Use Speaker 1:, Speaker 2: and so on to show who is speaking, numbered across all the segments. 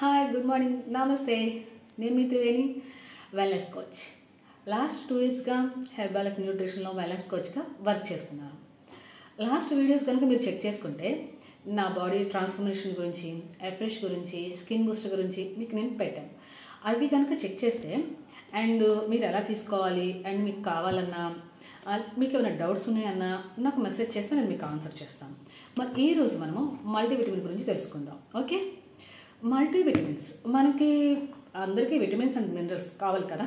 Speaker 1: Hi good morning నమస్తే నేను మీ Triveni wellness coach. Last 2 ఇయర్స్గా హెర్బాలిక్ న్యూట్రిషన్లో వెల్నెస్ కోచ్గా వర్క్ చేస్తున్నాను. లాస్ట్ వీడియోస్ కనుక మీరు చెక్ చేసుకుంటే నా బాడీ ట్రాన్స్ఫర్మేషన్ గురించి, ఎఫ్రెష్ గురించి, స్కిన్ బూస్టర్ గురించి మీకు నేను పెట్టాను. అవి కనుక చెక్ చేస్తే అండ్ మీరు ఎలా తీసుకోవాలి అండ్ మీకు కావాలన్నా మీకు ఏమైనా డౌట్స్ ఉన్నాయన్నా నాకు మెసేజ్ చేస్తే నేను మీకు ఆన్సర్ చేస్తాను. మరి ఈరోజు మనము మల్టీవిటమిన్ గురించి తెలుసుకుందాం. ఓకే, మల్టీవిటమిన్స్ మనకి అందరికీ విటమిన్స్ అండ్ మినరల్స్ కావాలి కదా.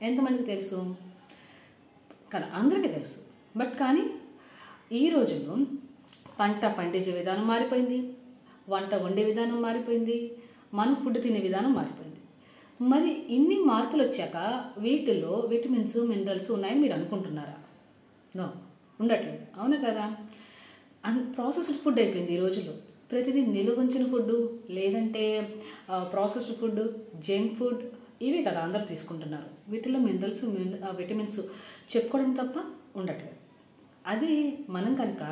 Speaker 1: ఎంతమందికి తెలుసు కదా? అందరికీ తెలుసు. బట్ కానీ ఈ రోజుల్లో పంట పండించే విధానం మారిపోయింది, వంట వండే విధానం మారిపోయింది, మనం ఫుడ్ తినే విధానం మారిపోయింది. మరి ఇన్ని మార్పులు వచ్చాక వీటిల్లో విటమిన్స్ మినరల్స్ ఉన్నాయని మీరు అనుకుంటున్నారా? నో, ఉండట్లేదు. అవునా కదా? ప్రాసెస్డ్ ఫుడ్ అయిపోయింది ఈ రోజుల్లో. ప్రతిదీ నిలువ ఉంచిన ఫుడ్, లేదంటే ప్రాసెస్డ్ ఫుడ్, జంక్ ఫుడ్, ఇవే కదా అందరూ తీసుకుంటున్నారు. వీటిలో మినరల్స్ విటమిన్స్ చెప్పుకోవడం తప్ప ఉండట్లేదు. అదే మనం కనుక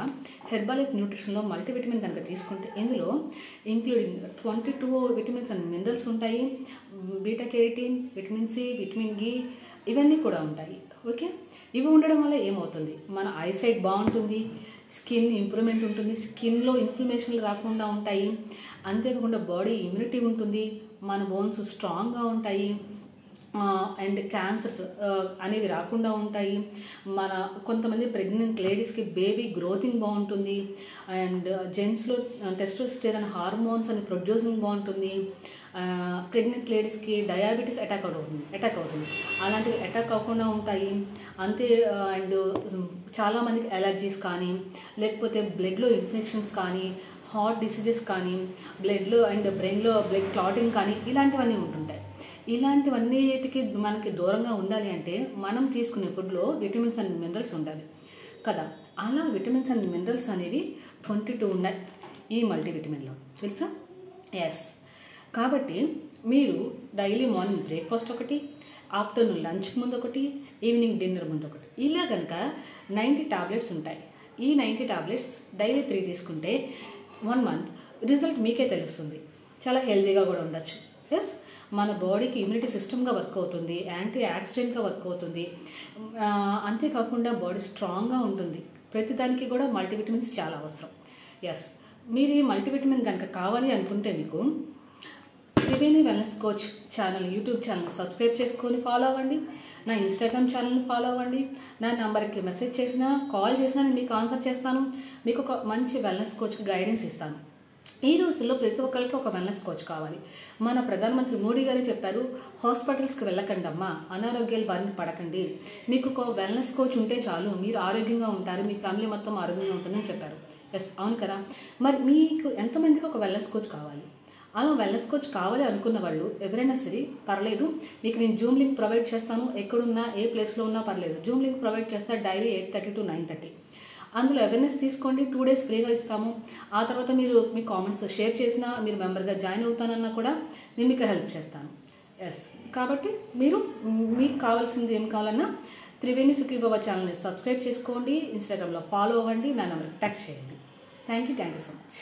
Speaker 1: హెర్బాలిక్ న్యూట్రిషన్లో మల్టీవిటమిన్ కనుక తీసుకుంటే ఇందులో ఇంక్లూడింగ్ 22 విటమిన్స్ అండ్ మినరల్స్ ఉంటాయి. Beta carotene, vitamin C, vitamin E ఇవన్నీ కూడా ఉంటాయి. ఓకే, ఇవి ఉండడం వల్ల ఏమవుతుంది? మన ఐసైట్ బాగుంటుంది, స్కిన్ ఇంప్రూవ్మెంట్ ఉంటుంది, స్కిన్లో ఇన్ఫ్లమేషన్లు రాకుండా ఉంటాయి. అంతేకాకుండా బాడీ ఇమ్యూనిటీ ఉంటుంది, మన బోన్స్ స్ట్రాంగ్గా ఉంటాయి, అండ్ క్యాన్సర్స్ అనేవి రాకుండా ఉంటాయి. మన కొంతమంది ప్రెగ్నెంట్ లేడీస్కి బేబీ గ్రోతింగ్ బాగుంటుంది, అండ్ జెంట్స్లో టెస్టోస్టెరాన్ హార్మోన్స్ అని ప్రొడ్యూసింగ్ బాగుంటుంది. ప్రెగ్నెంట్ లేడీస్కి డయాబెటీస్ అటాక్ అవుతుంది, అలాంటివి అటాక్ అవ్వకుండా ఉంటాయి. అంతే, అండ్ చాలామందికి ఎలర్జీస్ కానీ, లేకపోతే బ్లడ్లో ఇన్ఫెక్షన్స్ కానీ, హార్ట్ డిసీజెస్ కానీ, బ్లడ్లో అండ్ బ్రెయిన్లో బ్లడ్ క్లాటింగ్ కానీ ఇలాంటివన్నీ ఉంటుంటాయి. ఇలాంటివన్నిటికి మనకి దూరంగా ఉండాలి అంటే మనం తీసుకునే ఫుడ్లో విటమిన్స్ అండ్ మినరల్స్ ఉండాలి కదా. అలా విటమిన్స్ అండ్ మినరల్స్ అనేవి 22 ఉన్నాయి ఈ మల్టీవిటమిన్లో, తెలుసా? ఎస్. కాబట్టి మీరు డైలీ మార్నింగ్ బ్రేక్ఫాస్ట్ ఒకటి, ఆఫ్టర్నూన్ లంచ్ ముందు ఒకటి, ఈవినింగ్ డిన్నర్ ముందు ఒకటి, ఇలా కనుక 90 టాబ్లెట్స్ ఉంటాయి. ఈ 90 టాబ్లెట్స్ డైలీ 3 తీసుకుంటే 1 మంత్ రిజల్ట్ మీకే తెలుస్తుంది. చాలా హెల్తీగా కూడా ఉండొచ్చు. ఎస్, మన బాడీకి ఇమ్యూనిటీ సిస్టమ్గా వర్క్ అవుతుంది, యాంటీ యాక్సిడెంట్గా వర్క్ అవుతుంది. అంతేకాకుండా బాడీ స్ట్రాంగ్గా ఉంటుంది. ప్రతిదానికి కూడా మల్టీవిటమిన్స్ చాలా అవసరం. ఎస్, మీరు ఈ మల్టీవిటమిన్ కనుక కావాలి అనుకుంటే మీకు Triveni wellness coach channel, YouTube channel subscribe చేసుకొని ఫాలో అవ్వండి. నా ఇన్స్టాగ్రామ్ ఛానల్ని ఫాలో అవ్వండి. నా నెంబర్కి మెసేజ్ చేసినా, కాల్ చేసినా నేను మీకు ఆన్సర్ చేస్తాను. మీకు ఒక మంచి వెల్నెస్ కోచ్కి గైడెన్స్ ఇస్తాను. ఈ రోజుల్లో ప్రతి ఒక్కరికి ఒక వెల్నెస్ కోచ్ కావాలి. మన ప్రధానమంత్రి మోడీ గారు చెప్పారు, హాస్పిటల్స్కి వెళ్ళకండి అమ్మా, అనారోగ్యాలు బారిన పడకండి, మీకు ఒక వెల్నెస్ కోచ్ ఉంటే చాలు, మీరు ఆరోగ్యంగా ఉంటారు, మీ ఫ్యామిలీ మొత్తం ఆరోగ్యంగా ఉంటుందని చెప్పారు. ఎస్, అవును కదా. మరి మీకు ఎంతమందికి ఒక వెల్నెస్ కోచ్ కావాలి? అలా వెల్నెస్ కోచ్ కావాలి అనుకున్న వాళ్ళు ఎవరైనా సరే పర్లేదు, మీకు నేను జూమ్ లింక్ ప్రొవైడ్ చేస్తాను. ఎక్కడున్నా, ఏ ప్లేస్లో ఉన్నా పర్లేదు, జూమ్ లింక్ ప్రొవైడ్ చేస్తా. డైలీ 8:30 to 9:30 అందులో అవేర్నెస్ తీసుకోండి. 2 days ఫ్రీగా ఇస్తాము. ఆ తర్వాత మీరు మీ కామెంట్స్ షేర్ చేసినా, మీరు మెంబర్గా జాయిన్ అవుతానన్నా కూడా నేను మీకు హెల్ప్ చేస్తాను. ఎస్, కాబట్టి మీరు మీకు కావాల్సింది ఏం కావాలన్నా త్రివేణి సుఖీభవ ఛానల్ని సబ్స్క్రైబ్ చేసుకోండి, ఇన్స్టాగ్రామ్లో ఫాలో అవ్వండి, నా నెంబర్కి టెక్స్ట్ చేయండి. Thank you so much.